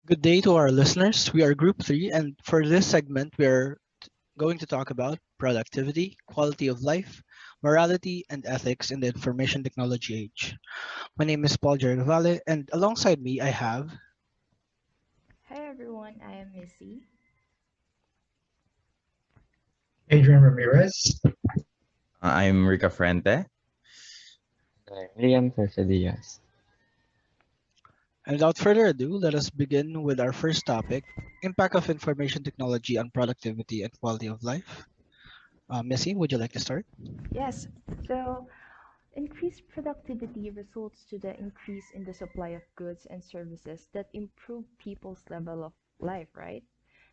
Good day to our listeners. We are Group 3, and for this segment, we're going to talk about productivity, quality of life, morality, and ethics in the information technology age. My name is Paul Gervale, and alongside me, I have. Hi everyone, I am Missy. Adrian Ramirez. I'm Rica Frente. Liam Quesadillas. And without further ado, let us begin with our first topic impact of information technology on productivity and quality of life. Missy, would you like to start? Yes, so increased productivity results to the increase in the supply of goods and services that improve people's level of life, right?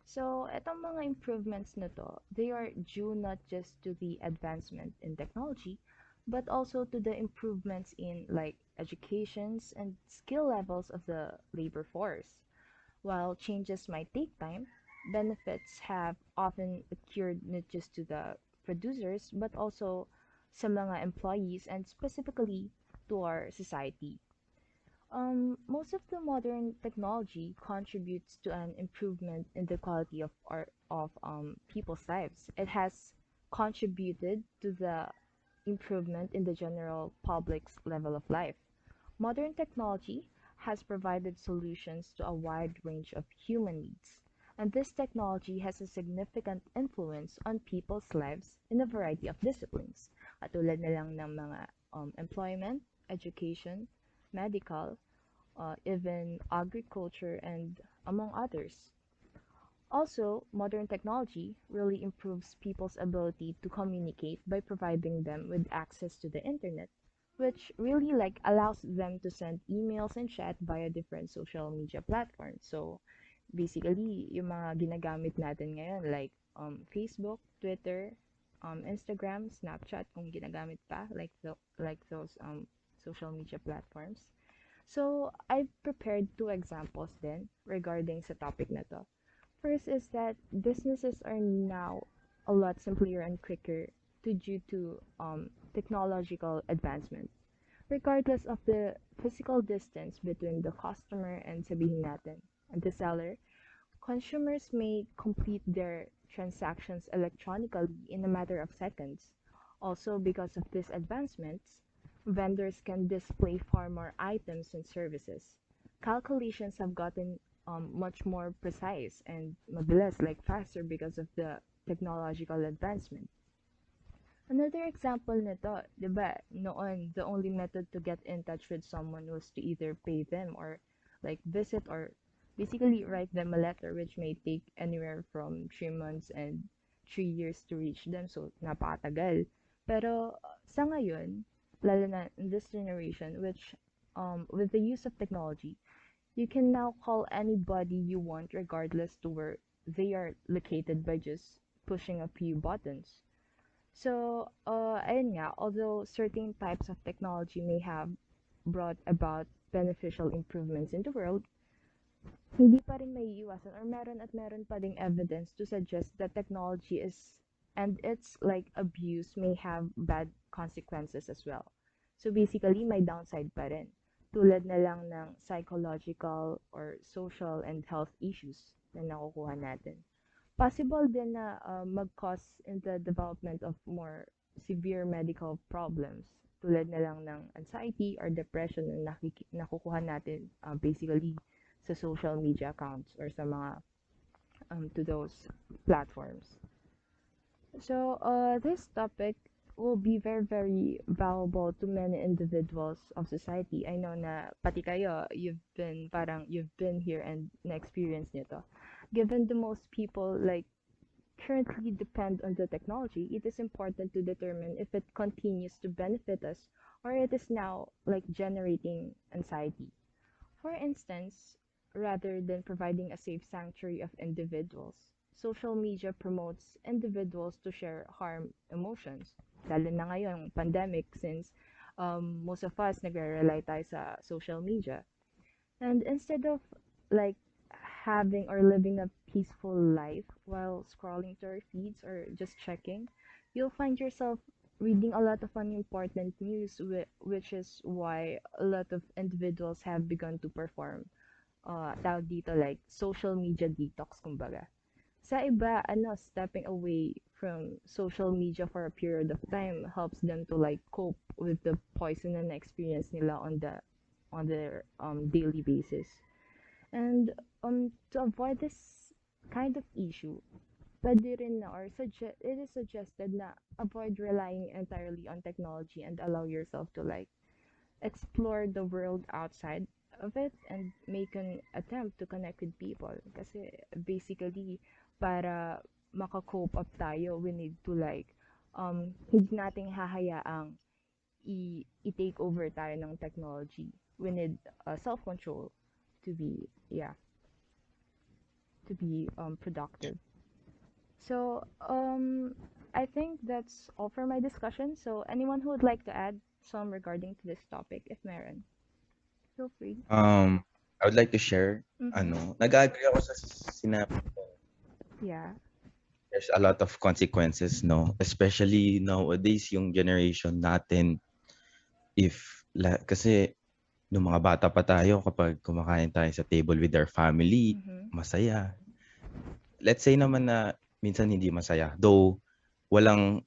So, etong mga improvements na to, they are due not just to the advancement in technology, but also to the improvements in like educations and skill levels of the labor force. While changes might take time, benefits have often accrued not just to the producers but also sa mga employees and specifically to our society. Most of the modern technology contributes to an improvement in the quality of people's lives. It has contributed to the improvement in the general public's level of life. Modern technology has provided solutions to a wide range of human needs, and this technology has a significant influence on people's lives in a variety of disciplines, katulad na lang ng mga employment, education, medical, even agriculture, and among others. Also, modern technology really improves people's ability to communicate by providing them with access to the internet, which really like allows them to send emails and chat via different social media platforms. So, basically, yung mga ginagamit natin ngayon like Facebook, Twitter, Instagram, Snapchat kung ginagamit pa like those social media platforms. So, I've prepared two examples then regarding sa topic na to. First is that businesses are now a lot simpler and quicker due to technological advancements. Regardless of the physical distance between the customer and sabihin natin, and the seller, consumers may complete their transactions electronically in a matter of seconds. Also, because of these advancements, vendors can display far more items and services. Calculations have gotten much more precise and mabilis, like faster because of the technological advancement. Another example nito, di ba, noon, the only method to get in touch with someone was to either pay them or like visit or basically write them a letter which may take anywhere from 3 months and 3 years to reach them. So, napakatagal. Pero sa ngayon, lalo na in this generation, which with the use of technology, you can now call anybody you want regardless to where they are located by just pushing a few buttons. So, ayun nga, although certain types of technology may have brought about beneficial improvements in the world, hindi pa rin maiiwasan or meron at meron pa ding evidence to suggest that technology is and its like abuse may have bad consequences as well. So basically, may downside pa rin. Tulad na lang ng psychological or social and health issues na nakukuha natin. Possible din na mag-cause in the development of more severe medical problems tulad na lang ng anxiety or depression na nakukuha natin basically sa social media accounts or sa mga to those platforms. So, this topic will be very, very valuable to many individuals of society. I know na pati kayo, you've been here and na-experience nito. Given the most people like currently depend on the technology, it is important to determine if it continues to benefit us or it is now like generating anxiety. For instance, rather than providing a safe sanctuary of individuals, social media promotes individuals to share harm emotions. Lalo na ngayon, pandemic, since most of us nagre-rely tayo sa social media. And instead of like having or living a peaceful life while scrolling through our feeds or just checking, you'll find yourself reading a lot of unimportant news, which is why a lot of individuals have begun to perform tawag dito like social media detox kumbaga. Sa iba, stepping away from social media for a period of time helps them to like cope with the poison and experience nila on their daily basis. And to avoid this kind of issue, pwede rin na or it is suggested na avoid relying entirely on technology and allow yourself to like explore the world outside of it and make an attempt to connect with people. Kasi basically, para maka-cope up tayo, we need to like, hindi nating hahayaang i-take over tayo ng technology. We need self-control to be, yeah, to be productive. So, I think that's all for my discussion. So, anyone who would like to add some regarding to this topic, if meron, feel free. I would like to share, Mm-hmm. nag-agree ako sa sinabi ko. Yeah. There's a lot of consequences, no? Especially nowadays, yung generation natin, kasi nung mga bata pa tayo, kapag kumakain tayo sa table with our family, Mm-hmm. masaya. Let's say naman na minsan hindi masaya. Though, walang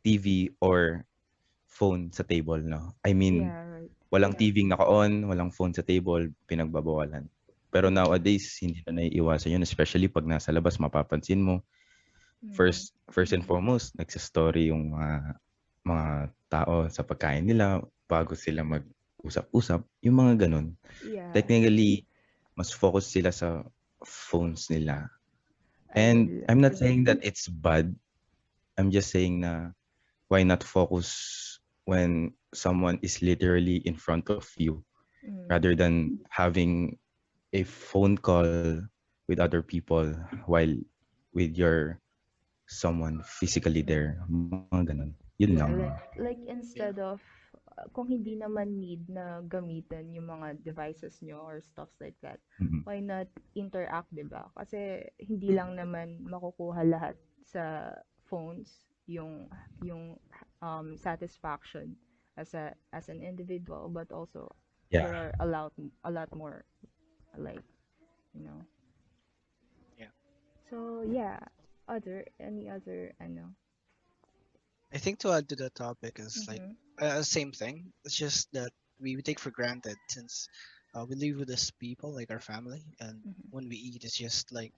TV or phone sa table, no? I mean, Yeah, right. walang TV naka-on, walang phone sa table, pinagbabawalan. Pero nowadays, hindi na naiiwasan yun, especially pag nasa labas, mapapansin mo. Mm-hmm. First and foremost, nagsa-story yung mga tao sa pagkain nila bago sila mag-usap-usap, yung mga ganun. Yeah, Technically, mas focus sila sa phones nila. I And agree. I'm not saying that it's bad. I'm just saying na why not focus when someone is literally in front of you Mm. rather than having a phone call with other people while with your someone physically there. Mga ganun. Yun lang. Yeah, like instead of kung hindi naman need na gamitin yung mga devices nyo or stuffs like that, Mm-mm. why not interact, di ba? Kasi hindi lang naman makukuha lahat sa phones yung satisfaction as an individual, but also there Yeah. are a lot more like, you know. Yeah. So yeah, any other, I know. I think to add to that topic is like Mm-hmm. same thing. It's just that we take for granted since we live with these people like our family, and Mm-hmm. when we eat, it's just like,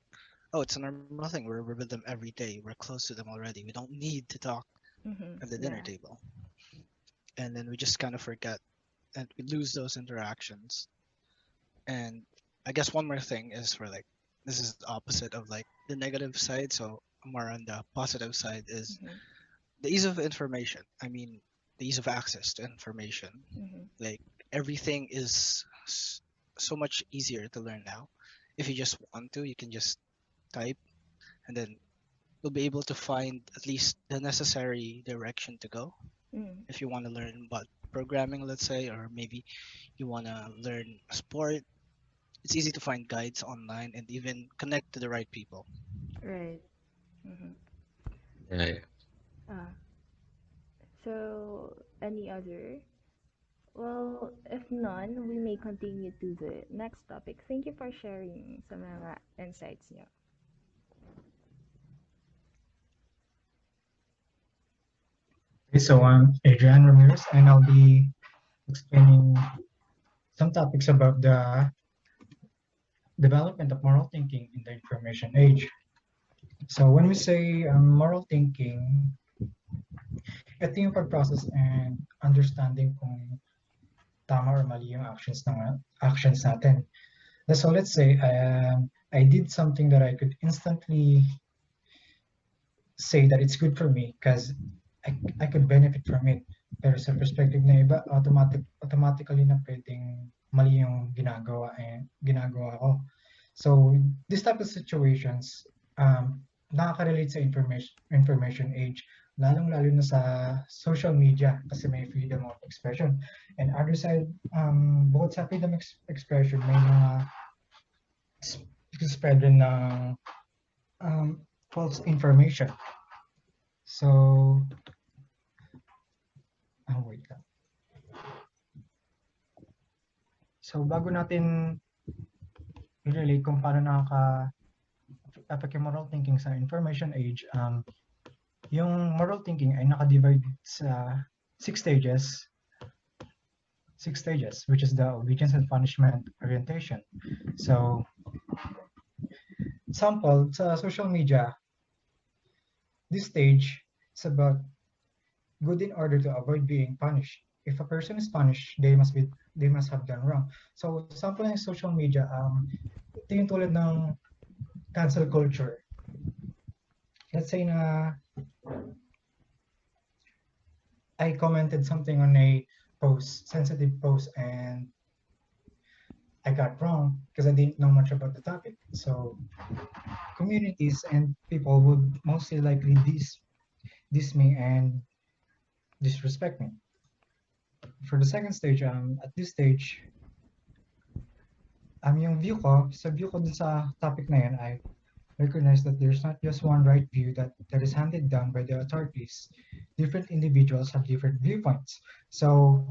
oh, it's a normal thing. We're with them every day. We're close to them already. We don't need to talk Mm-hmm. at the dinner Yeah. table, and then we just kind of forget and we lose those interactions. And I guess one more thing is for like this is the opposite of like the negative side. So more on the positive side is Mm-hmm. the ease of information. I mean, the ease of access to information. Mm-hmm. Like everything is so much easier to learn now. If you just want to, you can just type, and then you'll be able to find at least the necessary direction to go. Mm. If you want to learn about programming, let's say, or maybe you want to learn a sport, it's easy to find guides online and even connect to the right people. Right. Mm-hmm. Right. Ah, so any other? Well, if none, we may continue to the next topic. Thank you for sharing some mga insights niyo. Okay, so I'm Adrian Ramirez, and I'll be explaining some topics about the development of moral thinking in the information age. So when we say moral thinking, ito yung pag-process and understanding kung tama or mali yung actions natin. So let's say I did something that I could instantly say that it's good for me because I could benefit from it. Pero sa perspective na iba, automatically na pwedeng mali yung ginagawa ko. So this type of situations, nakaka-relate sa information age, lalong-lalo na sa social media kasi may freedom of expression. And other side, bukod sa freedom expression, may mga spread rin ng false information. So, wait lang. So, bago natin i-relate kung paano nakaka-affect yung moral thinking sa information age, yung moral thinking ay naka-divide sa six stages, which is the obedience and punishment orientation. So, sample sa social media, this stage is about good in order to avoid being punished. If a person is punished, they must have done wrong. So, sample ng social media, ito yung tulad ng cancel culture. Let's say na I commented something on a post, sensitive post, and I got wrong because I didn't know much about the topic. So communities and people would mostly likely diss me and disrespect me. For the second stage, at this stage, yung view ko dun sa topic na yun, I recognize that there's not just one right view that is handed down by the authorities. Different individuals have different viewpoints. So,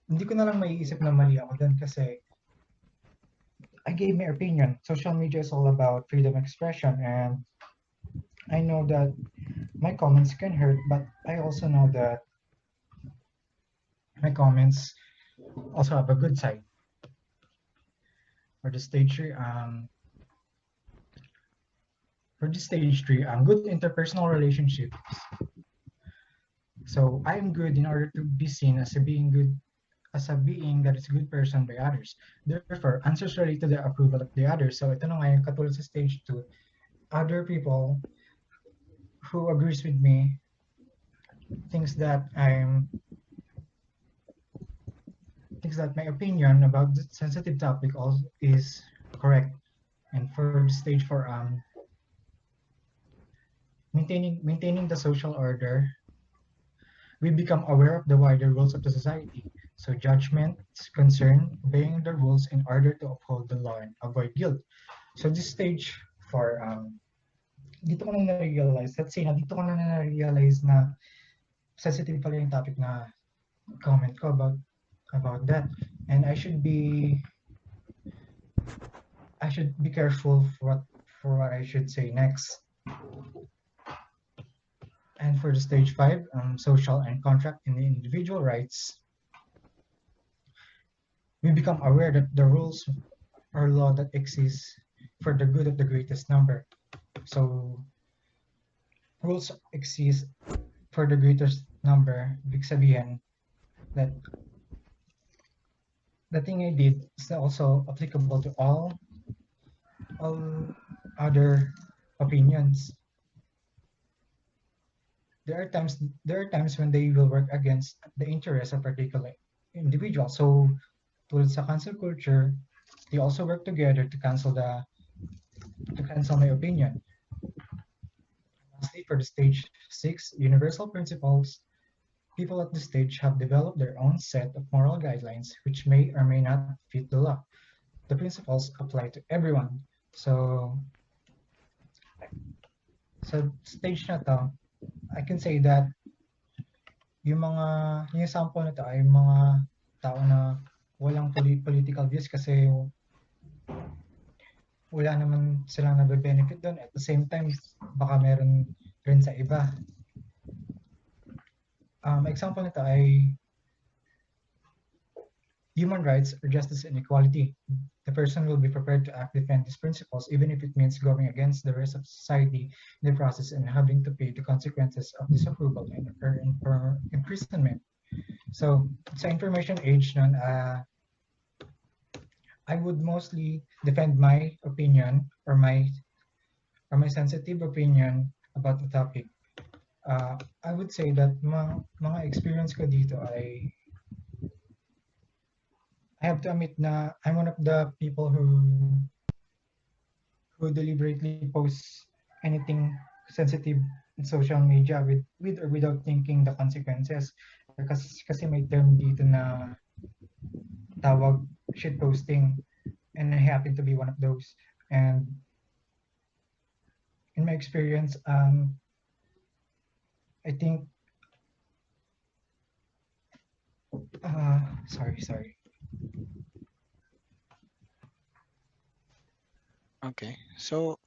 hindi ko na lang maiisip na mali ako dun kasi I gave my opinion. Social media is all about freedom of expression, and I know that my comments can hurt, but I also know that my comments also have a good side. For the stage three, good interpersonal relationships. So I am good in order to be seen as a being that is a good person by others. Therefore, answers relate to the approval of the others. So ito na nga yung katulad sa stage 2, other people who agrees with me thinks that my opinion about the sensitive topic also is correct. And for the stage 4, maintaining the social order, we become aware of the wider rules of the society. So judgments concern obeying the rules in order to uphold the law and avoid guilt. So this stage 4, dito ko na na-realize, let's say na dito ko na na-realize na sensitive pala yung topic na comment ko about that, and I should be careful for what I should say next. And for the stage 5, social and contract in the individual rights, we become aware that the rules or law that exists for the good of the greatest number. So rules exist for the greatest number, big sabihin that the thing I did is also applicable to all other opinions. There are times when they will work against the interests of particular individual. So tulad sa cancel culture, they also work together to cancel my opinion. Lastly, for the stage 6, universal principles, people at this stage have developed their own set of moral guidelines which may or may not fit the law. The principles apply to everyone. So sa stage na to, I can say that yung sample na to ay mga tao na walang political views kasi wala naman silang nabe-benefit doon. At the same time, baka meron rin sa iba. Example nito ay human rights or justice and equality. The person will be prepared to act defend these principles even if it means going against the rest of society in the process and having to pay the consequences of disapproval or imprisonment. So sa information age nun, I would mostly defend my opinion or my sensitive opinion about the topic. I would say that mga experience ko dito ay I have to admit na I'm one of the people who deliberately post anything sensitive in social media with or without thinking the consequences. Kasi may term dito na tawag shit posting, and I happen to be one of those. And in my experience, I think sorry. Okay. So,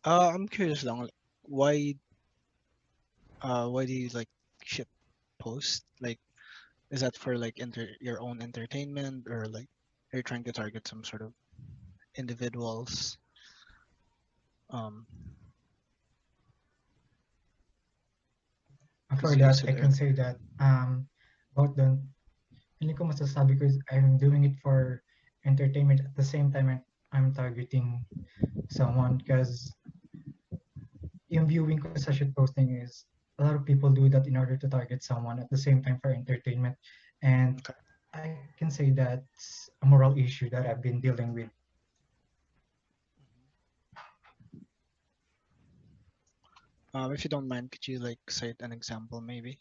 I'm curious lang, like, why do you like shit post? Like, is that for like your own entertainment, or like you're trying to target some sort of individuals? Um, For because you that, said I can say that about the hindi ko masasabi ko is I'm doing it for entertainment at the same time I'm targeting someone because yung viewing ko sa shit posting is a lot of people do that in order to target someone at the same time for entertainment. And okay. I can say that's a moral issue that I've been dealing with. If you don't mind, could you like cite an example, maybe?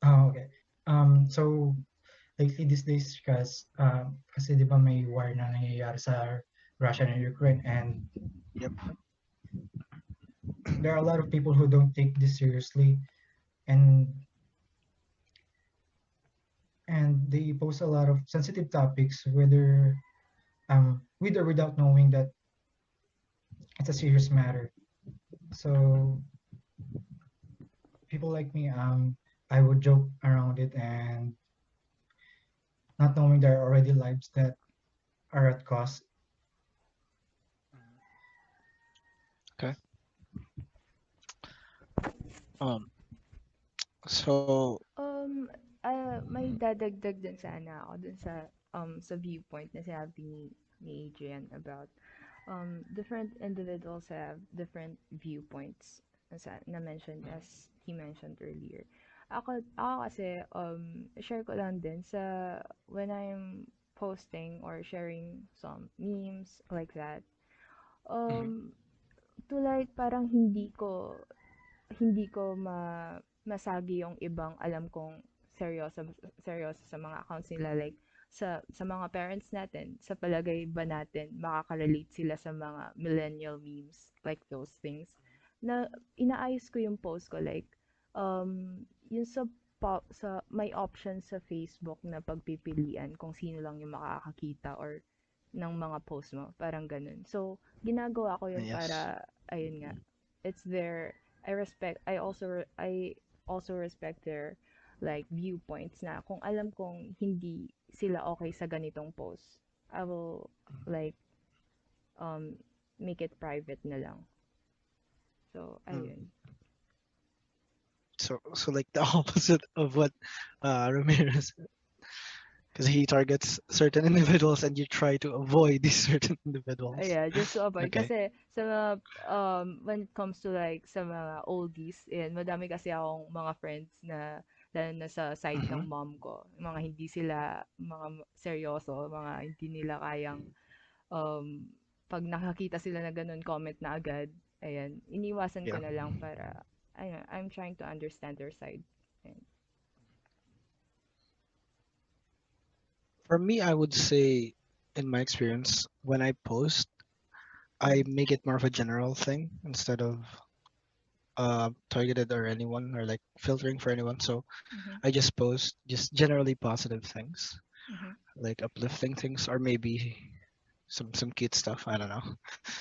Oh, okay. So lately these days, kasi di ba may war na nangyayari sa Russia and Ukraine, and Yep. there are a lot of people who don't take this seriously, and they post a lot of sensitive topics, whether with or without knowing that it's a serious matter. So people like me, I would joke around it and not knowing there are already lives that are at cost. Okay. Um. So. Um, may dadagdag din sana ako dun sa viewpoint na sinabi ni Adrian about different individuals have different viewpoints na mentioned as he mentioned earlier. Ako kasi share ko lang din sa when I'm posting or sharing some memes like that. Mhm. Um, to like parang hindi ko masagi yung ibang alam kong seryoso seryoso sa mga accounts nila like sa mga parents natin, sa palagay ba natin makaka-relate sila sa mga millennial memes like those things na inaayos ko yung post ko like yung sa may option sa Facebook na pagpipilian kung sino lang yung makakakita or ng mga post mo, parang ganun. So, ginagawa ko yun Yes. para ayun nga, it's their I also respect their like viewpoints na kung alam kong hindi sila okay sa ganitong post, I will like um make it private na lang. So Mm. ayun. So like the opposite of what Ramirez, because he targets certain individuals and you try to avoid these certain individuals. Yeah, just to avoid Okay. kasi sa mga when it comes to like sa mga oldies, and madami kasi akong mga friends na lalo na sa side ng Mm-hmm. mom ko, mga hindi sila mga seryoso, mga hindi nila kayang um, pag nakakita sila na ganun, comment na agad. Ayan, iniwasan ko Yeah. na lang para, ayun, I'm trying to understand their side. Ayan. For me, I would say, in my experience, when I post, I make it more of a general thing instead of targeted or anyone, or like filtering for anyone. So Mm-hmm. I just post just generally positive things, Mm-hmm. like uplifting things, or maybe some cute stuff. I don't know.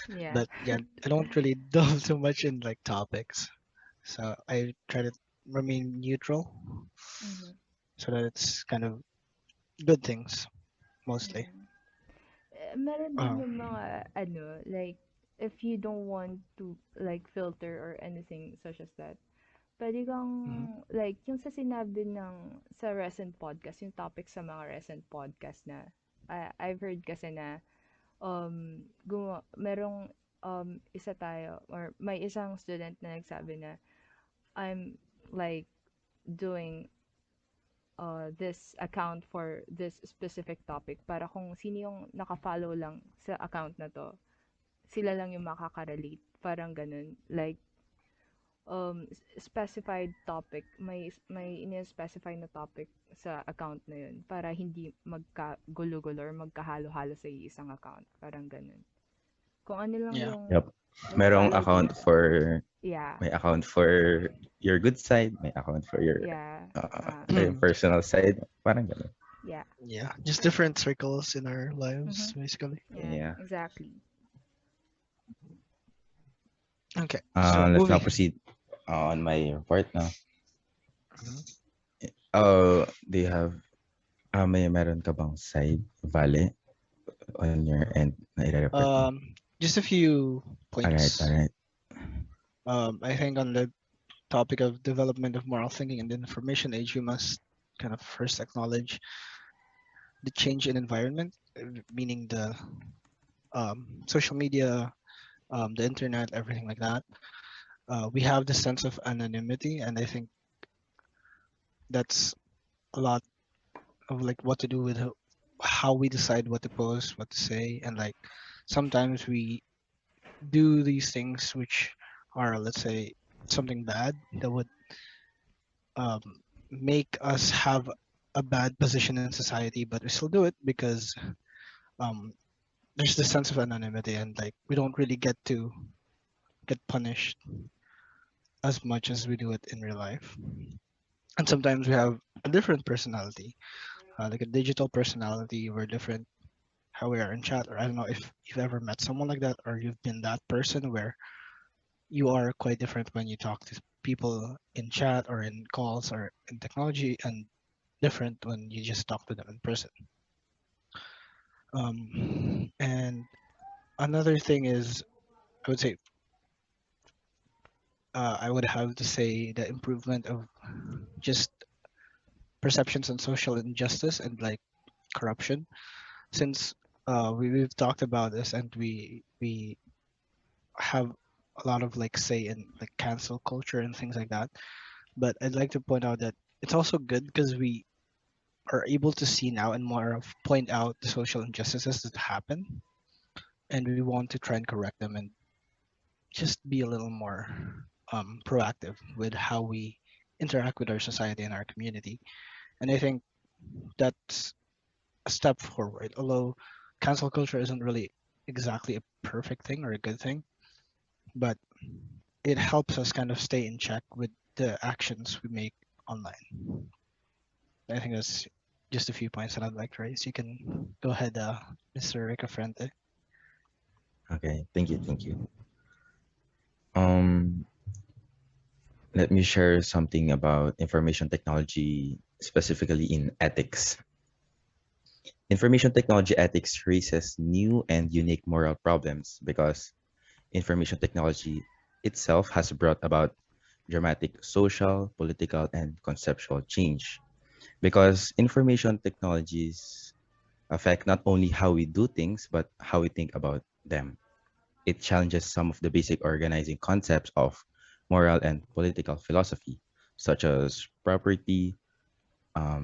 Yeah. But yeah, I don't really delve too much in like topics. So I try to remain neutral Mm-hmm. so that it's kind of good things mostly. Yeah. Meron din Uh, yung mga, ano, like, if you don't want to, like, filter or anything such as that, pwede kang, mhm, like, yung sa sinabi sa recent podcast, yung topic sa mga recent podcast na, I've heard kasi na, merong, isa tayo, or may isang student na nagsabi na, I'm, like, doing, this account for this specific topic para kung sino yung naka-follow lang sa account na to, sila lang yung makaka-relate. Parang ganun. Like, specified topic, may in-specify na topic sa account na yun para hindi magkagulo-gulo or magkahalo-halo sa isang account. Parang ganun. Kung ano lang yeah. yung Yup. Merong nag-follow account dito. for Yeah. may account for your good side, may account for your Yeah. yung personal side, parang gano'n. Yeah. Yeah, just different circles in our Mm-hmm. lives, basically. Yeah, Yeah. exactly. Okay, so Let's now moving. proceed on my part now. Mhm. Do you have, may meron ka bang side, Vale, on your end na i-report mo? Just a few Alright, points. alright. I think on the topic of development of moral thinking in the information age, we must kind of first acknowledge the change in environment, meaning the social media, the internet, everything like that. We have the sense of anonymity, and I think that's a lot of like what to do with how we decide what to post, what to say, and like sometimes we do these things which are, let's say, something bad that would um, make us have a bad position in society, but we still do it because um, there's this sense of anonymity, and like we don't really get to get punished as much as we do it in real life. And sometimes we have a different personality, like a digital personality. We're different how we are in chat, or I don't know if you've ever met someone like that, or you've been that person where you are quite different when you talk to people in chat or in calls or in technology, and different when you just talk to them in person. And another thing is, I would say, I would have to say the improvement of just perceptions on social injustice and like corruption. Since we've talked about this, and we have a lot of like say in like cancel culture and things like that. But I'd like to point out that it's also good because we are able to see now and more of point out the social injustices that happen, and we want to try and correct them and just be a little more proactive with how we interact with our society and our community. And I think that's a step forward. Although cancel culture isn't really exactly a perfect thing or a good thing, but it helps us kind of stay in check with the actions we make online. I think that's just a few points that I'd like to raise. You can go ahead, Mr. Rica Frente. Okay, thank you, thank you. Um, Let me share something about information technology, specifically in ethics. Information technology ethics raises new and unique moral problems because information technology itself has brought about dramatic social, political, and conceptual change. Because information technologies affect not only how we do things, but how we think about them. It challenges some of the basic organizing concepts of moral and political philosophy, such as property,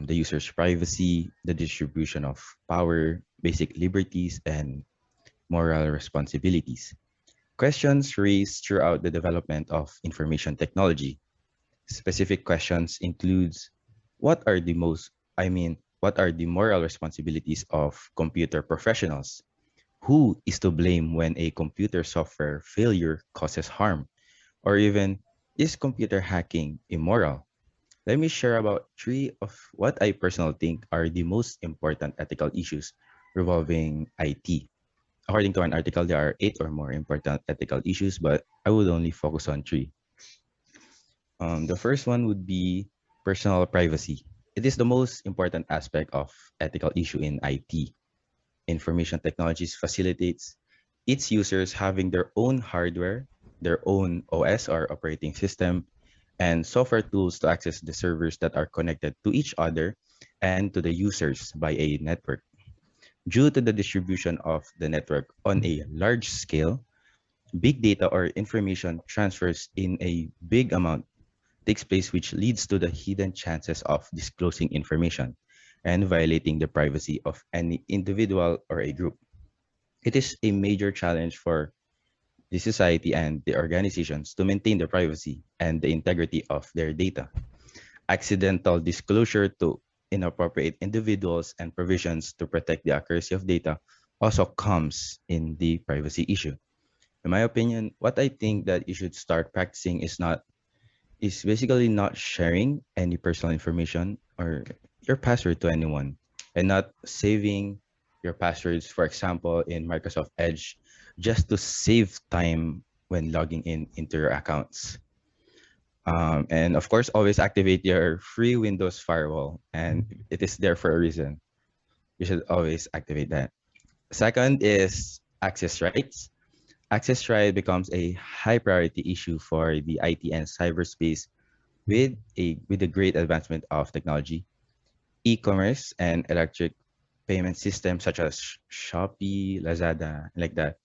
the user's privacy, the distribution of power, basic liberties, and moral responsibilities. Questions raised throughout the development of information technology. Specific questions includes what are the most, what are the moral responsibilities of computer professionals? Who is to blame when a computer software failure causes harm? Or even, is computer hacking immoral? Let me share about three of what I personally think are the most important ethical issues revolving IT. According to an article, there are eight or more important ethical issues, but I would only focus on three. The first one would be personal privacy. It is the most important aspect of ethical issue in IT. Information technologies facilitates its users having their own hardware, their own OS or operating system, and software tools to access the servers that are connected to each other and to the users by a network. Due to the distribution of the network on a large scale, big data or information transfers in a big amount takes place, which leads to the hidden chances of disclosing information and violating the privacy of any individual or a group. It is a major challenge for the society and the organizations to maintain the privacy and the integrity of their data. Accidental disclosure to inappropriate individuals and provisions to protect the accuracy of data also comes in the privacy issue. In my opinion, what I think that you should start practicing is basically not sharing any personal information or your password to anyone. and not saving your passwords, for example, in Microsoft Edge, just to save time when logging in into your accounts. And of course, always activate your free Windows firewall, and it is there for a reason. You should always activate that. Second is access rights. Access right becomes a high priority issue for the IT and cyberspace with the great advancement of technology, e-commerce, and electric payment systems such as Shopee, Lazada, like that,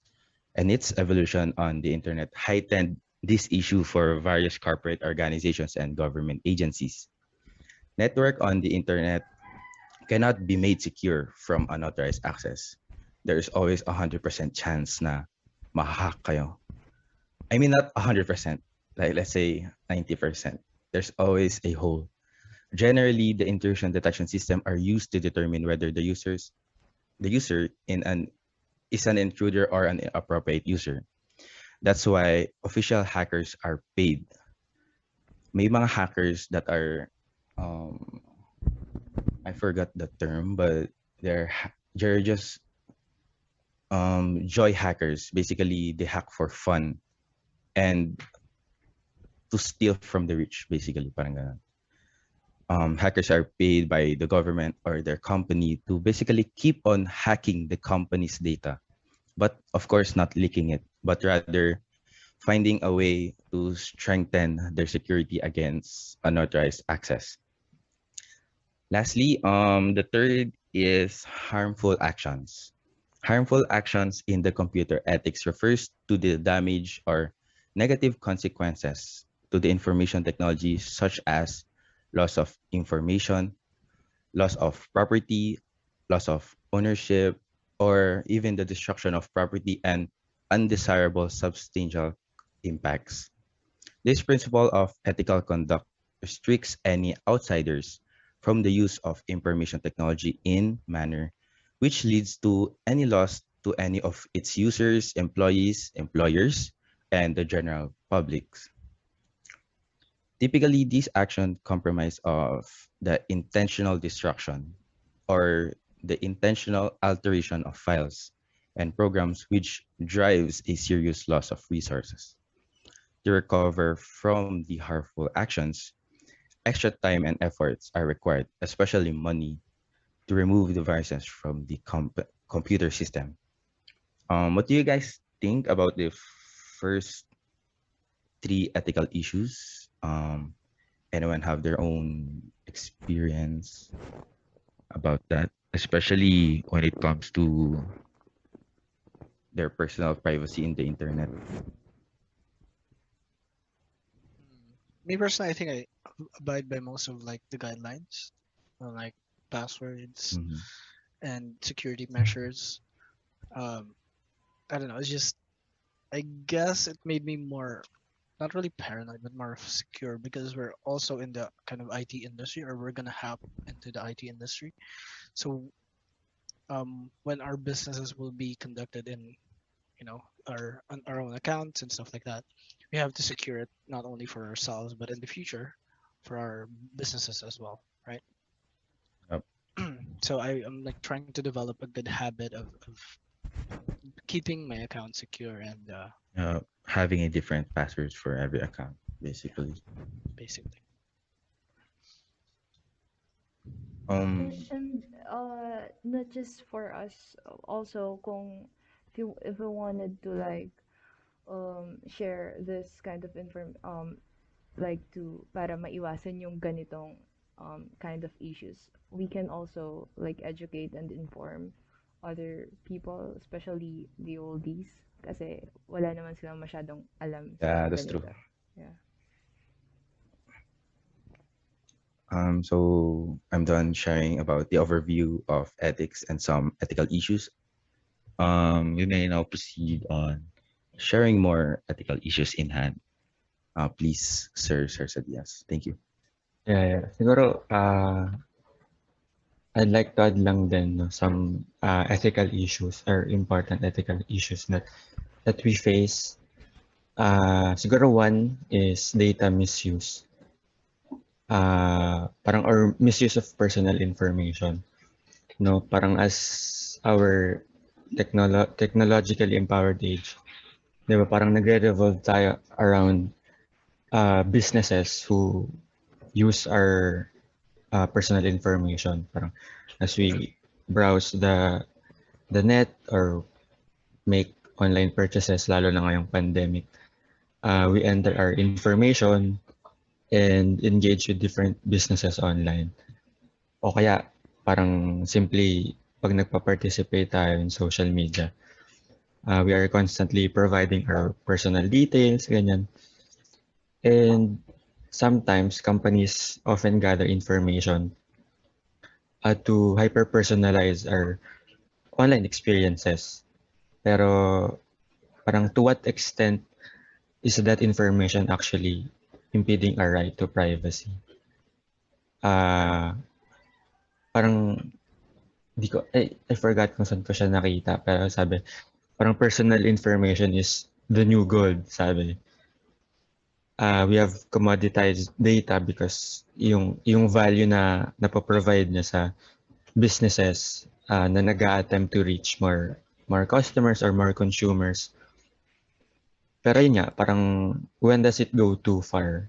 and its evolution on the internet heightened this issue for various corporate organizations and government agencies. Network on the internet cannot be made secure from unauthorized access. There is always 100% chance na mahahack kayo. I mean, not 100%, like let's say 90%. There's always a hole. Generally, the intrusion detection system are used to determine whether the user in an is an intruder or an inappropriate user. That's why official hackers are paid. May mga hackers that are, um, I forgot the term, but they're just joy hackers. Basically, they hack for fun and to steal from the rich. Basically, parang ganun. Hackers are paid by the government or their company to basically keep on hacking the company's data, but of course not leaking it, but rather finding a way to strengthen their security against unauthorized access. Lastly, the third is harmful actions. Harmful actions in the computer ethics refers to the damage or negative consequences to the information technology, such as loss of information, loss of property, loss of ownership, or even the destruction of property and undesirable substantial impacts. This principle of ethical conduct restricts any outsiders from the use of information technology in manner which leads to any loss to any of its users, employees, employers, and the general public. Typically, these actions compromise of the intentional destruction or the intentional alteration of files and programs which drives a serious loss of resources. To recover from the harmful actions, extra time and efforts are required, especially money, to remove the viruses from the computer system. What do you guys think about the first three ethical issues? Anyone have their own experience about that, especially when it comes to their personal privacy in the internet? Me personally, I think I abide by most of like the guidelines, like passwords Mhm. and security measures. Um, I don't know. It's just I guess it made me more not really paranoid, but more secure because we're also in the kind of IT industry, or we're gonna hop into the IT industry. So when our businesses will be conducted in our on our own accounts and stuff like that, we have to secure it not only for ourselves but in the future for our businesses as well, right? Yep. So I am like trying to develop a good habit of keeping my account secure and Having a different passwords for every account, yeah, basically. basically. And not just for us, also kung if we wanted to like share this kind of like to para maiwasan yung ganitong kind of issues, we can also like educate and inform other people, especially the oldies, kasi wala naman silang masyadong alam sa Yeah, that's true. ganito. Yeah. So I'm done sharing about the overview of ethics and some ethical issues. We may now proceed on sharing more ethical issues in hand. Please, Sir Sadias. Thank you. Yeah, yeah. Siguro, I'd like to add lang din no, some ethical issues or important ethical issues that we face. Siguro one is data misuse. Parang or misuse of personal information. no, parang as our technologically empowered age, 'di ba, parang nagre-revolve tayo around businesses who use our personal information. Parang as we browse the net or make online purchases, lalo na ngayong pandemic, we enter our information and engage with different businesses online. O kaya parang simply pag nagpa-participate tayo in social media, we are constantly providing our personal details, ganyan. And sometimes companies often gather information to hyper-personalize our online experiences. Pero parang to what extent is that information actually impeding our right to privacy? Parang I forgot kung saan ko siya nakita, pero sabi, parang personal information is the new gold, sabi. We have commoditized data because yung value na napoprovide niya sa businesses na nag-a-attempt to reach more customers or more consumers. Pero yun nga, parang when does it go too far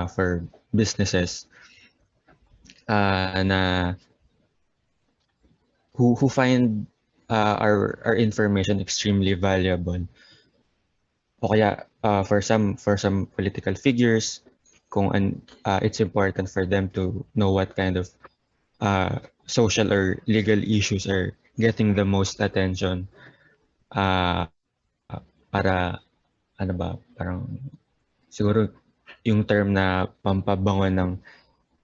for businesses na who find our information extremely valuable, o kaya for some political figures, it's important for them to know what kind of social or legal issues are getting the most attention para ano ba, parang siguro yung term na pampabango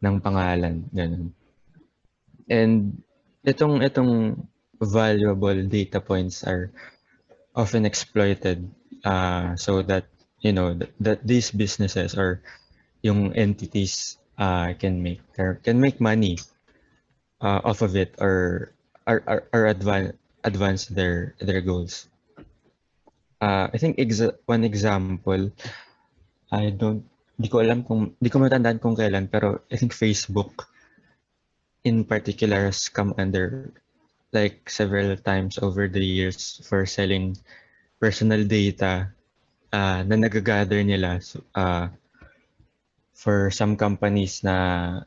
ng pangalan, ganun. And itong valuable data points are often exploited so that that these businesses or yung entities can make money off of it or advance their goals. I think one example, di ko matandaan kung kailan, pero I think Facebook in particular has come under like several times over the years for selling personal data na nagagather nila for some companies na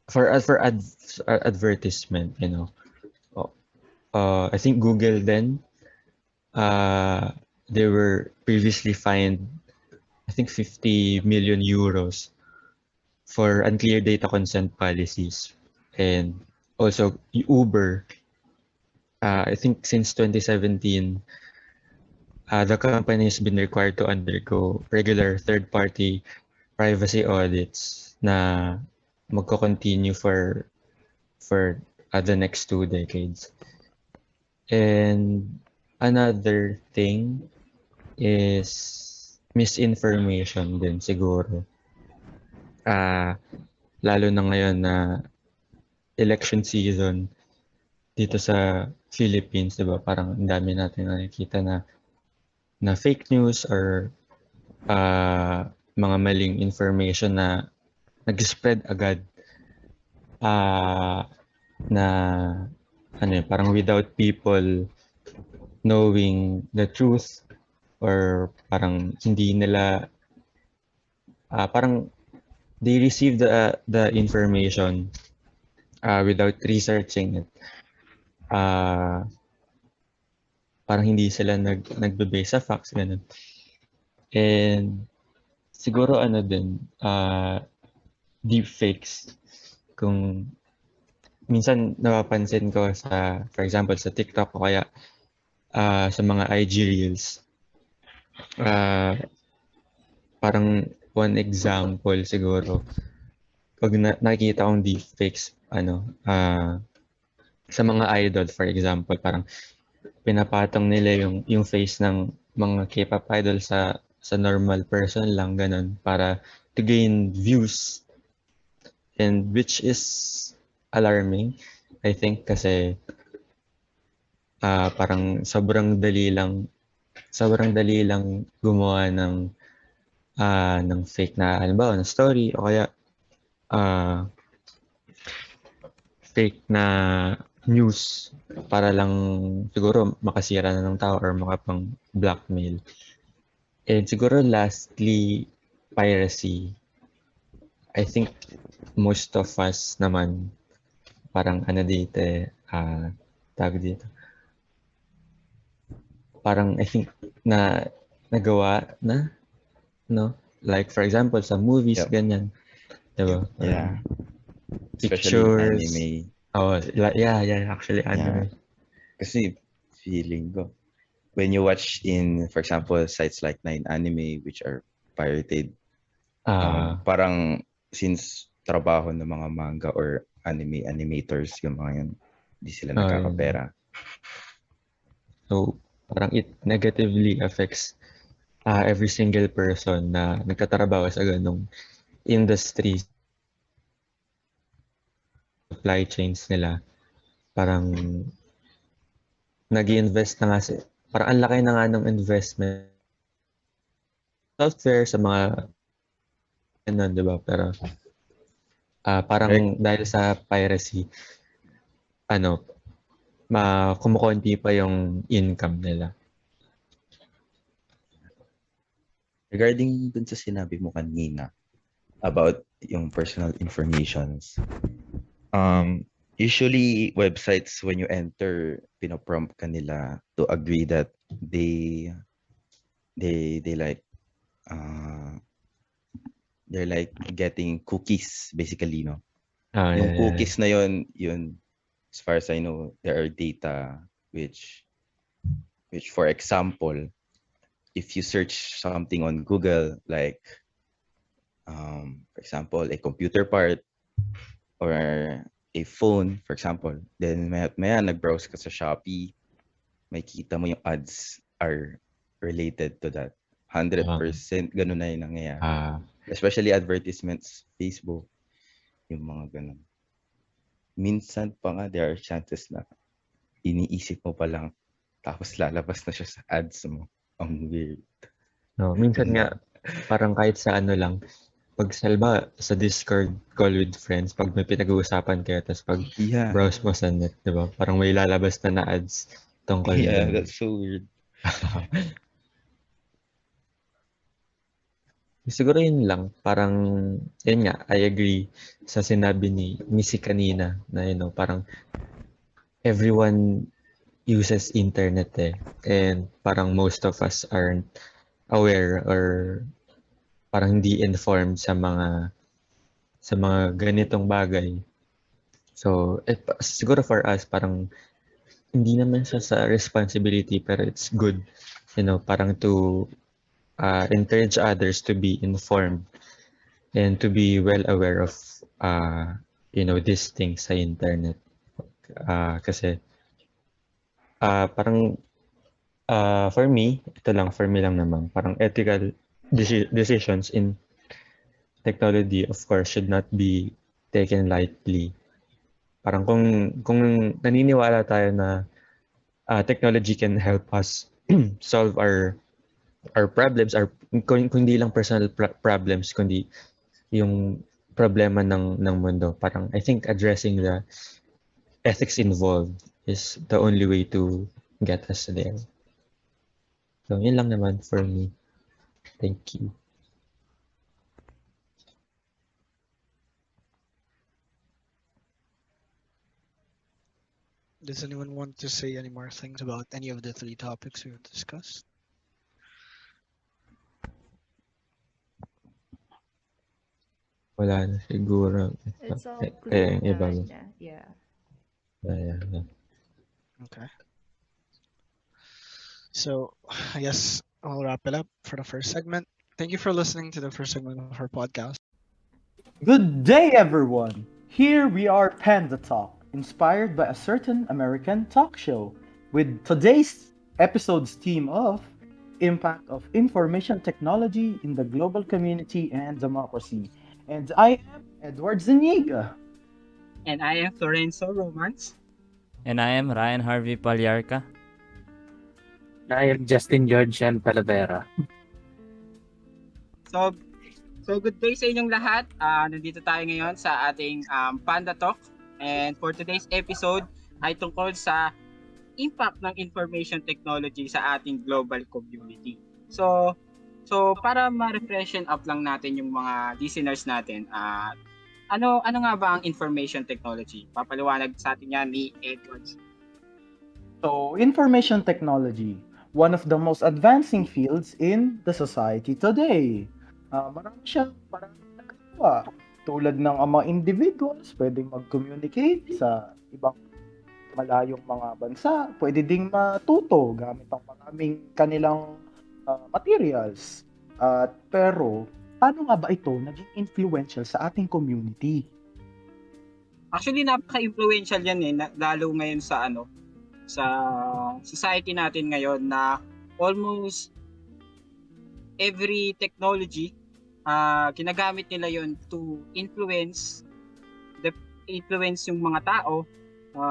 for advertisement, I think Google then they were previously fined I think 50 million euros for unclear data consent policies. And also Uber, I think since 2017, the company has been required to undergo regular third-party privacy audits na magko-continue for the next 2 decades. And another thing is misinformation din siguro. Lalo na ngayon na election season dito sa Philippines, 'di ba? Parang ang dami natin nakikita na fake news or mga maling information na nag-spread agad na parang without people knowing the truth or parang hindi nila parang they receive the information without researching it. Parang hindi sila nagbe-base sa facts, ganun. And siguro din deepfakes, kung minsan napapansin ko for example sa TikTok o kaya sa mga IG Reels, parang one example siguro, pag nakikita kong deepfakes, sa mga idol, for example, parang pinapatong nila yung face ng mga K-pop idol sa normal person lang, ganun, para to gain views, and which is alarming, I think, kasi parang sobrang dali lang gumawa ng fake na halimbawa na story o kaya fake na news para lang siguro makasira na ng tao or makapang blackmail. And siguro lastly, piracy. I think most of us naman parang ano dito tawag dito. Parang I think na nagawa na, no? Like for example, sa movies, Yep. ganyan. Diba? Yeah. Especially in Pictures. anime. Oh, yeah, actually anime. Kasi feeling ko, when you watch in, for example, sites like Nine Anime, which are pirated, parang since trabaho ng mga manga or anime animators, yung mga yun, hindi sila nagkakapera. So, parang it negatively affects every single person na nagtatrabaho sa ganong industry, supply chains nila. Parang nag-invest na nga parang ang laki na nga ng investment software sa mga ganun, di ba? Pero parang dahil sa piracy, ano, kumukonti pa yung income nila. Regarding dun sa sinabi mo kanina about yung personal informations, usually websites when you enter, pinoprompt ka nila to agree that they like they're like getting cookies basically, no? Yung cookies na yun as far as I know, there are data which for example, if you search something on Google, like, for example, a computer part or a phone, for example, then maya nag-browse ka sa Shopee, may kita mo yung ads are related to that. 100% ganun na yung nangyayari. Especially advertisements, Facebook, yung mga ganun. Minsan pa nga, there are chances na iniisip mo pa lang, tapos lalabas na siya sa ads mo. Ang weird. No, minsan nga, parang kahit sa ano lang, pag salba sa Discord call with friends, pag may pinag-uusapan kayo, tapos pag browse mo sa net, di ba? Parang may lalabas na ads tungkol Yeah, that's so weird. Siguro yun lang, parang, yun nga, I agree sa sinabi ni Missy kanina, na parang everyone uses internet and parang most of us aren't aware or parang hindi informed sa mga ganitong bagay. So, siguro for us, parang hindi naman siya sa responsibility, pero it's good, parang to encourage others to be informed and to be well aware of, these things sa internet. Kasi, parang, for me lang naman, parang ethical decisions in technology, of course, should not be taken lightly. Parang kung naniniwala tayo na technology can help us solve our problems, kung hindi lang personal problems, kundi yung problema ng mundo. Parang I think addressing the ethics involved is the only way to get us there. So, yun lang naman for me. Thank you. Does anyone want to say any more things about any of the three topics we've discussed? Wala na siguro. It's all clear iba. Yeah. Yeah. Okay. So I guess I'll wrap it up for the first segment. Thank you for listening to the first segment of our podcast. Good day, everyone! Here we are, Panda Talk, inspired by a certain American talk show, with today's episode's theme of Impact of Information Technology in the Global Community and Democracy. And I am Edward Zuniga. And I am Florenzo Romance. And I am Ryan Harvey Palyarca. I am Justin George and Talavera. So good day sa inyong lahat. Nandito tayo ngayon sa ating Panda Talk And for today's episode ay tungkol sa impact ng information technology sa ating global community. So para ma-refreshen up lang natin yung mga listeners natin, ano nga ba ang information technology? Papaliwanag sa atin yan ni Edwards. So, information technology, one of the most advancing fields in the society today. Marami siyang parang nagagawa. Tulad ng ang mga individuals, pwedeng mag-communicate sa ibang malayong mga bansa, pwede ding matuto gamit ang maraming kanilang materials. Pero, paano nga ba ito naging influential sa ating community? Actually, napaka-influential yan lalo ngayon sa sa society natin ngayon na almost every technology ginagamit nila yon to influence yung mga tao,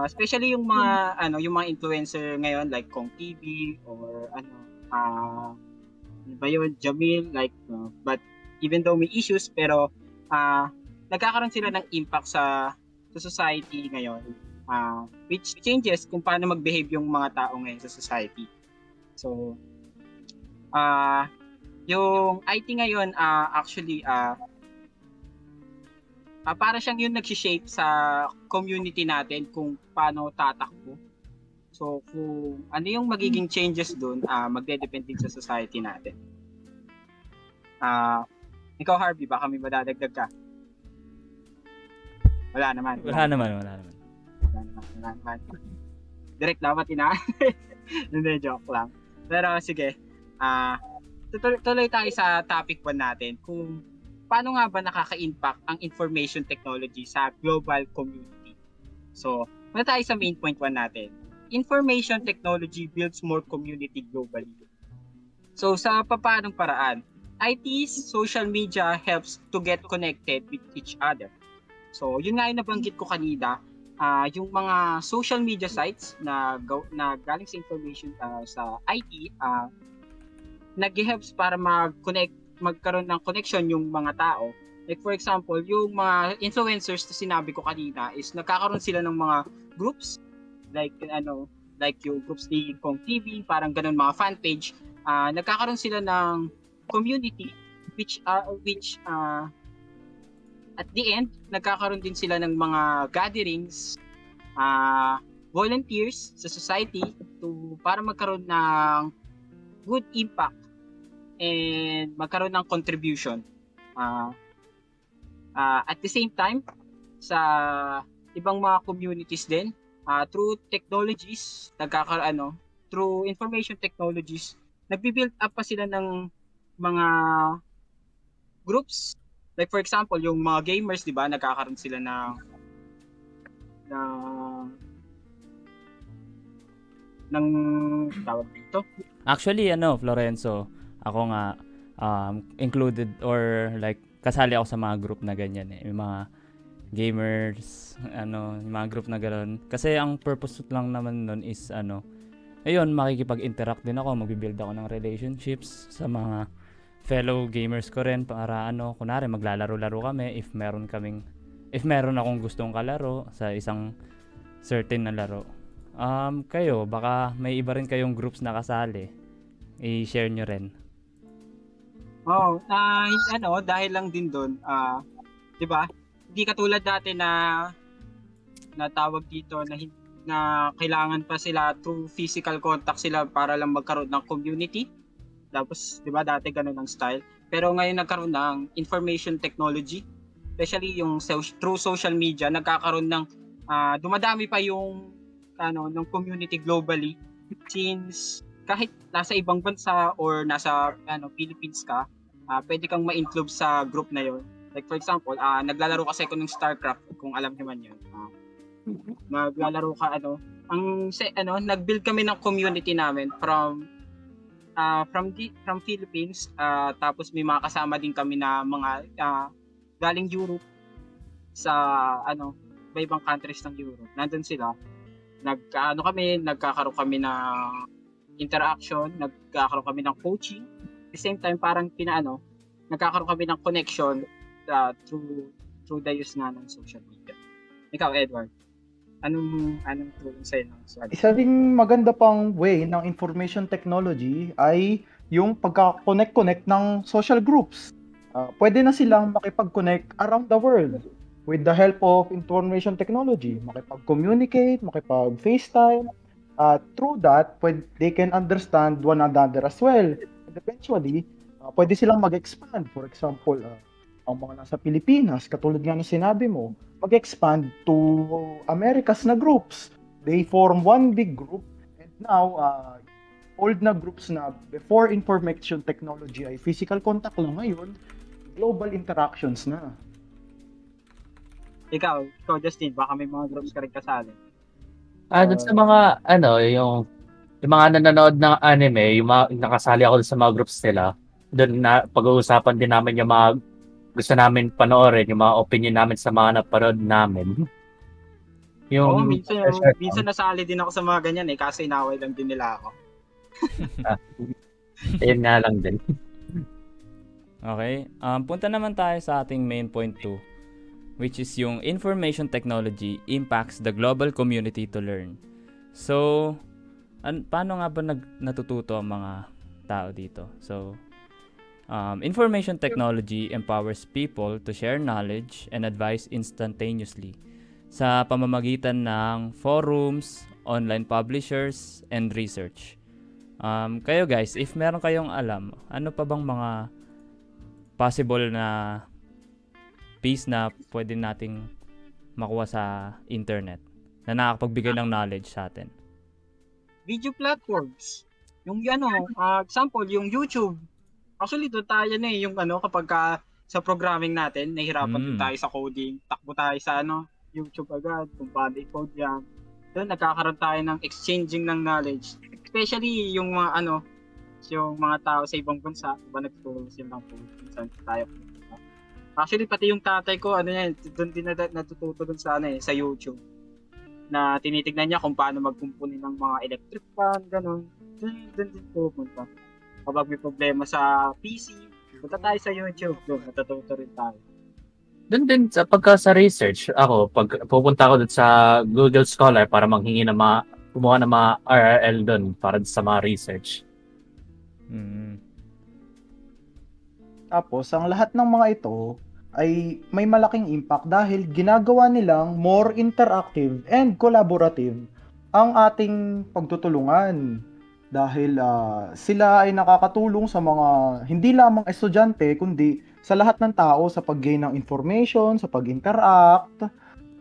especially yung mga yung mga influencer ngayon like Kong TV or ba yun, Jamil, like but even though may issues pero nagkakaroon sila ng impact sa society ngayon, which changes kung paano mag-behave yung mga tao ngayon sa society. So yung IT ngayon actually para siyang yung nag-shape sa community natin kung paano tatakbo. So kung ano yung magiging changes doon, magde-depend din sa society natin. Ikaw Harvey, baka may madadagdag ka? Wala naman. Direct dapat hindi, joke lang. Pero sige, tuloy tayo sa topic 1 natin, kung paano nga ba nakaka-impact ang information technology sa global community. So, muna tayo sa main point 1 natin. Information technology builds more community globally. So, sa paanong paraan? IT, social media helps to get connected with each other. So, yun nga yung nabanggit ko kanina, yung mga social media sites na galing sa information sa IT, nag-helps para magkaroon ng connection yung mga tao. Like for example, yung mga influencers na sinabi ko kanina is nagkakaroon sila ng mga groups like yung groups ni Kong TV, parang ganun, mga fan page. Nagkakaroon sila ng community which at the end nagkakaroon din sila ng mga gatherings, volunteers sa society para magkaroon ng good impact and magkaroon ng contribution. At the same time, sa ibang mga communities din, through technologies, through information technologies, nagbi-build up pa sila ng mga groups. Like for example, yung mga gamers, di ba, nagkakaroon sila ng tawag dito. Actually, Florenzo, ako nga included or like kasali ako sa mga group na ganyan eh. Yung mga gamers, yung mga group na gano'n. Kasi ang purpose lang naman nun is ayun, makikipag-interact din ako, magbi-build ako ng relationships sa mga fellow gamers ko rin para kunwari maglalaro-laro kami if meron akong gustong kalaro sa isang certain na laro. Kayo, baka may iba rin kayong groups na kasali. I-share nyo rin. Dahil lang din doon, 'di ba? Hindi katulad dati na tawag dito na kailangan pa sila through physical contact sila para lang magkaroon ng community. Tapos, 'di ba, dati ganun ang style. Pero ngayon nagkaroon ng information technology, especially yung through social media, nagkakaroon ng dumadami pa yung ng community globally, since kahit nasa ibang bansa or nasa Philippines ka, pwede kang ma-include sa group na yon. Like for example, naglalaro kasi ako ng StarCraft, kung alam niyo man yun. Naglalaro ka nag-build kami ng community namin from Philippines, tapos may mga kasama din kami na mga galing Europe sa iba-ibang countries ng Europe. Nandun sila. Nagkakaroon kami ng interaction, nagkakaroon kami ng coaching. At the same time, parang nagkakaroon kami ng connection through the use ng social media. Ikaw, Edward, anong tulong sa'yo ng swag? Isa ding maganda pang way ng information technology ay yung pagka-connect ng social groups. Pwede na silang makipag-connect around the world with the help of information technology. Makipag-communicate, makipag-FaceTime. Through that, they can understand one another as well. And eventually, pwede silang mag-expand. For example, ang mga nasa Pilipinas, katulad nga ng sinabi mo, mag-expand to Americas na groups. They form one big group, and now old na groups na before information technology ay physical contact lang, ngayon global interactions na. Ikaw Justin, baka may mga groups ka rin kasali. Dun sa mga, yung mga nanonood ng anime, yung mga nakasali ako dun sa mga groups nila, doon na pag-uusapan din namin yung mga gusto namin panoorin, yung mga opinion namin sa mga napanood namin. Oo, Yung minsan nasali din ako sa mga ganyan kaso inaway lang din nila ako. Ayun nga lang din. Okay. Punta naman tayo sa ating main point 2, which is yung information technology impacts the global community to learn. So, paano nga ba natututo ang mga tao dito? So, information technology empowers people to share knowledge and advice instantaneously sa pamamagitan ng forums, online publishers, and research. Kayo guys, if meron kayong alam, ano pa bang mga possible na piece na pwede nating makuha sa internet na nakakapagbigay ng knowledge sa atin? Video platforms. Yung example, yung YouTube. Actually, doon tayo yung kapag sa programming natin, nahihirapan din tayo sa coding, takbo tayo sa YouTube agad, kung paano i-code yan. Doon, nagkakaroon tayo ng exchanging ng knowledge. Especially yung mga yung mga tao sa ibang bansa, iba nagtuturo silang code, minsan tayo. Actually, pati yung tatay ko, doon din natututo doon sa sa YouTube. Na tinitignan niya kung paano magkumpuni ng mga electric fan, ganun. Doon din pupunta. Kapag may problema sa PC, punta tayo sa YouTube, doon natututo rin tayo. Doon din sa sa research, ako pag pupunta ako doon sa Google Scholar para manghingi ng kumuha ng mga RRL doon para sa mga research. Tapos ang lahat ng mga ito ay may malaking impact dahil ginagawa nilang more interactive and collaborative ang ating pagtutulungan. Dahil sila ay nakakatulong sa mga hindi lamang estudyante kundi sa lahat ng tao sa pag-gain ng information, sa pag-interact,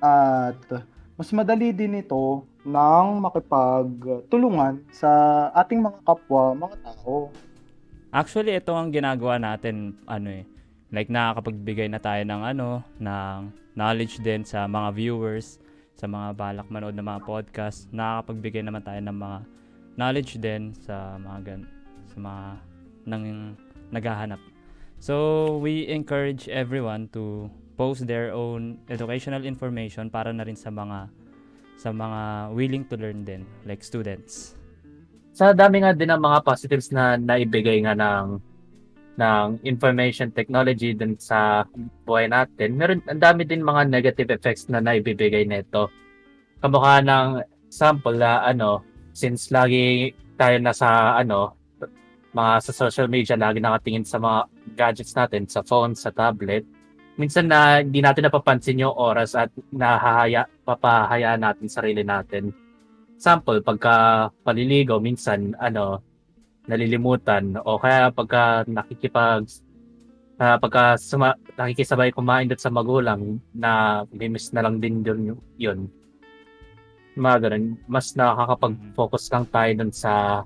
at mas madali din ito nang makipagtulungan sa ating mga kapwa, mga tao. Actually, ito ang ginagawa natin, like nakakapagbigay na tayo ng ng knowledge din sa mga viewers, sa mga balak manood ng mga podcast. Nakakapagbigay naman tayo ng mga knowledge din sa mga naghahanap. So, we encourage everyone to post their own educational information para na rin sa mga willing to learn din, like students. Sa dami nga din ng mga positives na naibigay nga ng information technology din sa buhay natin, ang dami din mga negative effects na naibibigay nito. Kamukha ng sample na since lagi tayo nasa mga sa social media, lagi nakatingin sa mga gadgets natin, sa phone, sa tablet, minsan na hindi natin napapansin yung oras at papahayaan natin sarili natin. Sample, pagka paliligo, minsan nalilimutan, o kaya pagka nakikisabay kumain doon sa magulang na miss na lang din yun. Mga ganun, mas nakakapag-focus lang tayo dun sa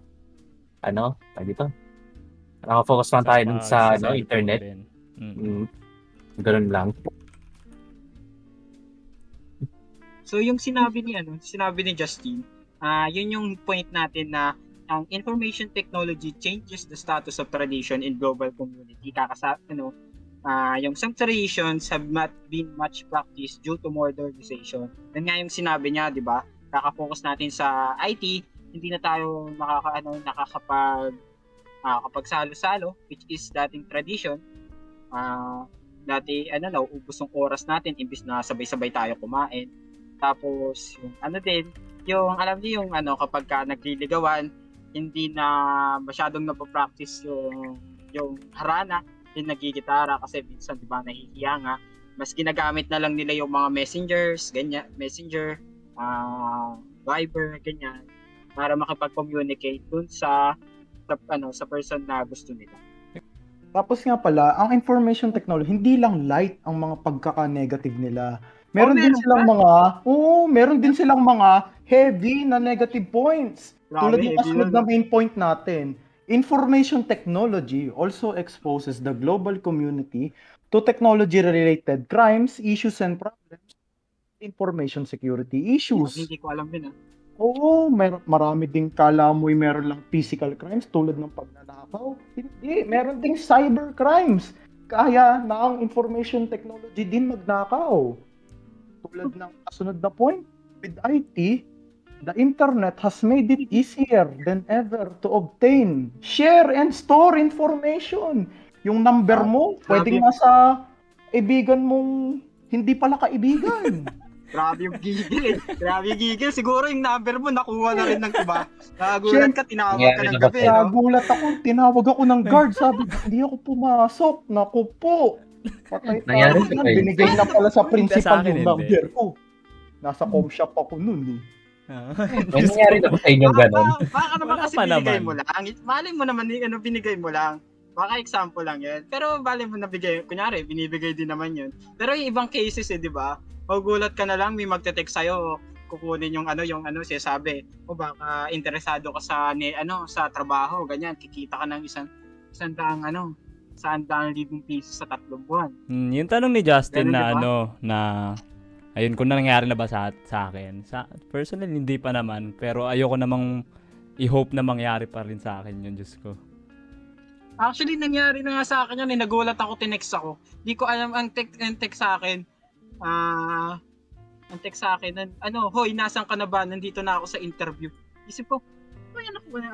nakafocus lang tayo dun sa internet. Ganun lang. So yung sinabi ni Justin, yun yung point natin na ang information technology changes the status of tradition in global community. Yung some traditions have not been much practiced due to modernization. Yan nga yung sinabi niya, di ba? Kaka-focus natin sa IT, hindi na tayo nakapagsalo-salo, which is dating tradition. Dati nauubos yung oras natin imbis na sabay-sabay tayo kumain. Tapos yung ano din, yung alam niyo yung ano kapag ka nagliligawan, hindi na masyadong napapractice yung harana, yung nagigitara kasi minsan 'di ba nahihiya nga. Mas ginagamit na lang nila yung mga messengers, ganyan, messenger, Viber, ganyan, para makipag-communicate dun sa person na gusto nila. Tapos nga pala, ang information technology, hindi lang light ang mga pagkaka-negative nila. Meron Meron din silang mga heavy na negative points. Grabe, Tulad ng heavy kasunod na, na main point natin. Information technology also exposes the global community to technology-related crimes, issues, and problems, information security issues. Hindi ko alam din. Oo, marami ding kala mo'y meron lang physical crimes tulad ng pagnanakaw. Hindi, meron ding cyber crimes. Kaya na ang information technology din magnakaw. Tulad ng kasunod na point, with IT, the internet has made it easier than ever to obtain, share, and store information. Yung number mo, pwedeng nasa kaibigan mong hindi pala kaibigan. Grabe yung gigil eh. Grabe yung gigil. Siguro yung number mo nakuha na rin ng iba. Nagulat ka, tinawag ka ng gabi. No? Nagulat ako, tinawag ako ng guard. Sabi, hindi ako pumasok. Naku po. Patay Nangyari tayo sa yan. kayo? Binigay na pala sa principal Sa akin, yung hindi. number ko. Nasa com shop ako nun eh. May nangyari na ba sa inyong ganun? Baka naman Wala kasi pa binigay naman. mo lang. Malay mo naman yung binigay mo lang. Baka example lang yan. Pero bali mo nabigay. Kunyari, binibigay din naman yun. Pero yung ibang cases di ba? Magugulat ka na lang, may magte-text sa'yo, kukunin yung sinasabi. O baka interesado ka sa trabaho, ganyan, kikita ka ng isang libong piso sa 3 buwan. Yung tanong ni Justin Ganun, na diba? na ayun kung nangyari na ba sa akin. Personally hindi pa naman, pero ayoko namang i-hope na mangyari pa rin sa akin yun, Diyos ko. Actually, nangyari na nga sa akin yun. Nagulat ako, tinext ako. Di ko alam ang text sa akin. Ang text sa akin, hoy, nasan ka na ba? Nandito na ako sa interview. Isip ko, yan ako na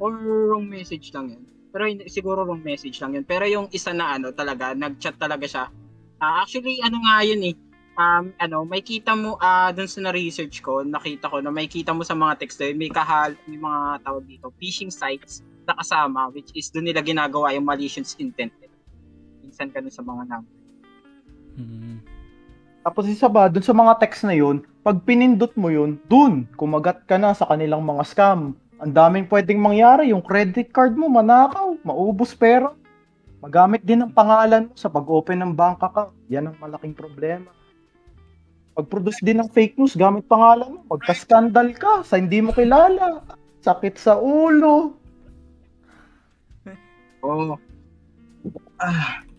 or wrong message lang yan. Pero siguro wrong message lang yun. Pero yung isa na talaga, nag-chat talaga siya. Actually, nga yun eh. May kita mo, dun sa na-research ko, nakita ko na may kita mo sa mga text doon, may mga tawag dito, phishing sites na kasama, which is doon nila ginagawa yung malicious intent. Minsan ka dun sa mga number. Tapos isa ba, dun sa mga text na yun, pag pinindot mo yun, dun, kumagat ka na sa kanilang mga scam. Ang daming pwedeng mangyari, yung credit card mo, manakaw, maubos pera. Magamit din ang pangalan mo sa pag-open ng bank account. Yan ang malaking problema. Pag-produce din ng fake news, gamit pangalan mo, magka-scandal ka sa hindi mo kilala. Sakit sa ulo. Oo.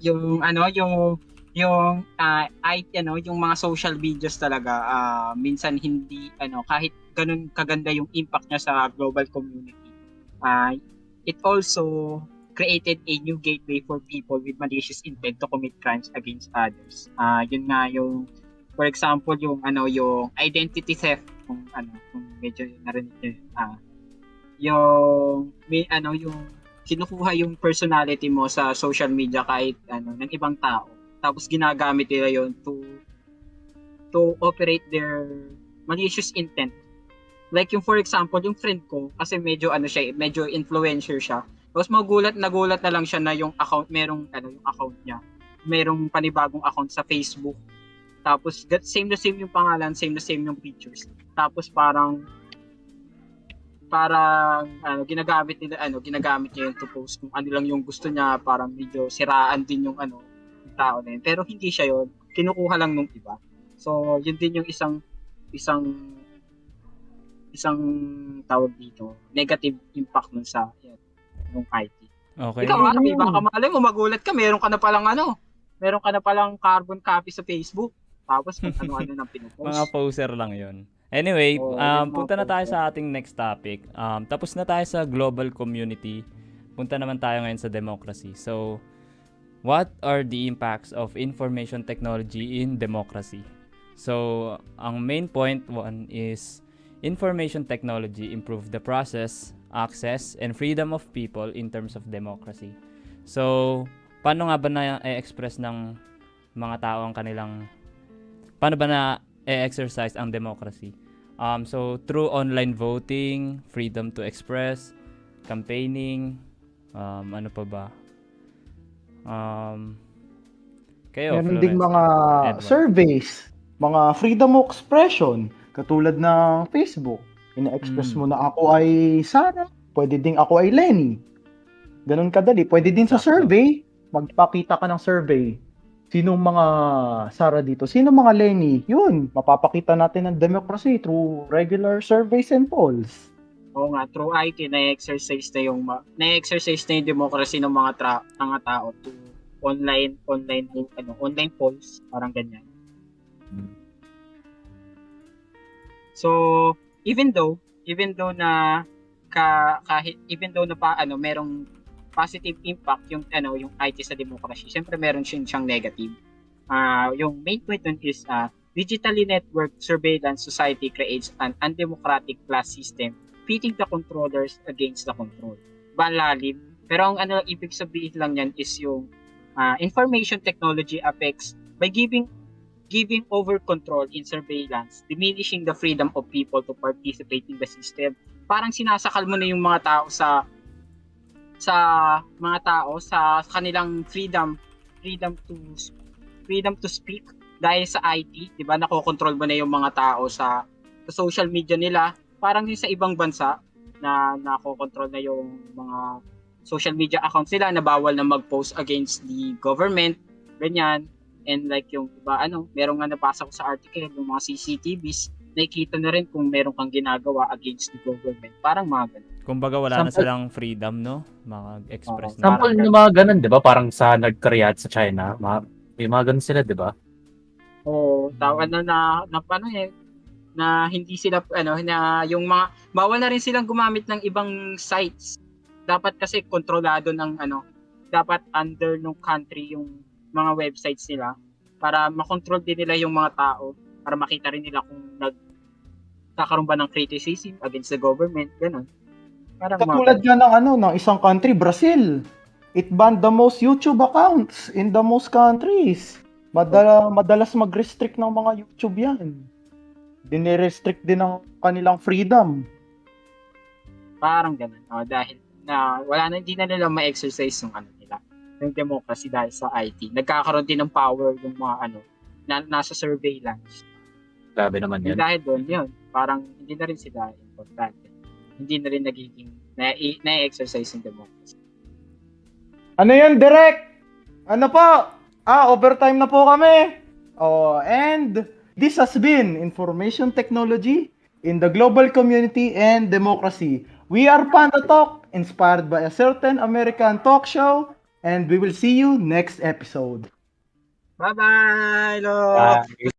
Yung mga social videos talaga, minsan hindi kahit ganun kaganda yung impact niya sa global community, it also created a new gateway for people with malicious intent to commit crimes against others. Yun nga yung, for example, yung identity theft, kung medyo narinig niyo, yung kinukuha yung personality mo sa social media kahit ng ibang tao, tapos ginagamit nila yon to operate their malicious intent. Like yung, for example, yung friend ko, kasi medyo medyo influencer siya. Tapos nagulat na lang siya na yung account, yung account niya, merong panibagong account sa Facebook. Tapos same na same yung pangalan, same na same yung pictures. Tapos parang ginagamit niya yun to post kung ano lang yung gusto niya, parang medyo siraan din yung yung tao na yun. Pero hindi siya yun, kinukuha lang nung iba. So yun din yung isang tawag dito, negative impact nun sa yung IT. Okay. Ikaw, baka malay mo magulat ka, meron ka na palang carbon copy sa Facebook, tapos kung ano-ano nang pinupost. Mga poser lang yun. Anyway, yung mga punta na tayo poser. sa ating next topic. Tapos na tayo sa global community. Punta naman tayo ngayon sa democracy. So, what are the impacts of information technology in democracy? So, ang main point one is information technology improve the process, access, and freedom of people in terms of democracy. So, paano nga ba na-express ng mga tao ang paano ba exercise ang democracy. So through online voting, freedom to express, campaigning, ano pa ba? Kayo, Meron ding Florence, mga Edward. surveys, mga freedom of expression, katulad ng Facebook. Ina-express mo na ako ay Sarah, pwede ding ako ay Lenny. Ganun kadali. Pwede din sa Sakto. survey, magpakita ka ng survey. Sinong mga Sarah dito? Sinong mga Lenny? Yun, mapapakita natin ang democracy through regular surveys and polls. Oo nga, through IT, na-exercise na yung democracy ng mga tao to online polls, parang ganyan. So, even though na merong positive impact yung IT sa democracy, syempre meron siyang negative. Yung main point dun is digitally networked surveillance society creates an undemocratic class system pitting the controllers against the control. Malalim. Pero ang ibig sabihin lang yan is yung information technology affects by giving over control in surveillance, diminishing the freedom of people to participate in the system. Parang sinasakal mo na yung mga tao sa kanilang freedom to speak dahil sa IT, 'di ba? Nakokontrol mo na yung mga tao sa social media nila. Parang yung sa ibang bansa na nakokontrol na yung mga social media accounts nila na bawal na mag-post against the government, ganyan. And like yung iba merong nga nabasa ko sa article yung mga CCTVs, nakikita na rin kung meron kang ginagawa against the government. Parang mga ganun. Kumbaga wala na silang freedom, no? Mag-express na. Sample ng mga ganun, di ba? Parang sa nag-Korea sa China, may mga ganun sila, di ba? Oo, tawa na hindi sila na yung mga bawal na rin silang gumamit ng ibang sites. Dapat kasi kontrolado ng dapat under ng country yung mga websites nila para makontrol din nila yung mga tao, para makita rin nila kung nagkakaroon ba ng criticism against the government, ganun. Katulad nga ng isang country, Brazil. It banned the most YouTube accounts in the most countries. Madalas mag-restrict ng mga YouTube yan. Dinirestrict din ng kanilang freedom. Parang ganun. Dahil na hindi na nila ma-exercise yung nila, yung democracy dahil sa IT. Nagkakaroon din ng power yung mga nasa surveillance. Grabe naman yan. Dahil doon, yun, parang hindi na rin sila importante. Hindi na rin nagiging na-exercise yung democracy. Ano yan, Direk? Ano po? Overtime na po kami. And this has been Information Technology in the Global Community and Democracy. We are Panda Talk, inspired by a certain American talk show, and we will see you next episode. Bye-bye! Love! Bye.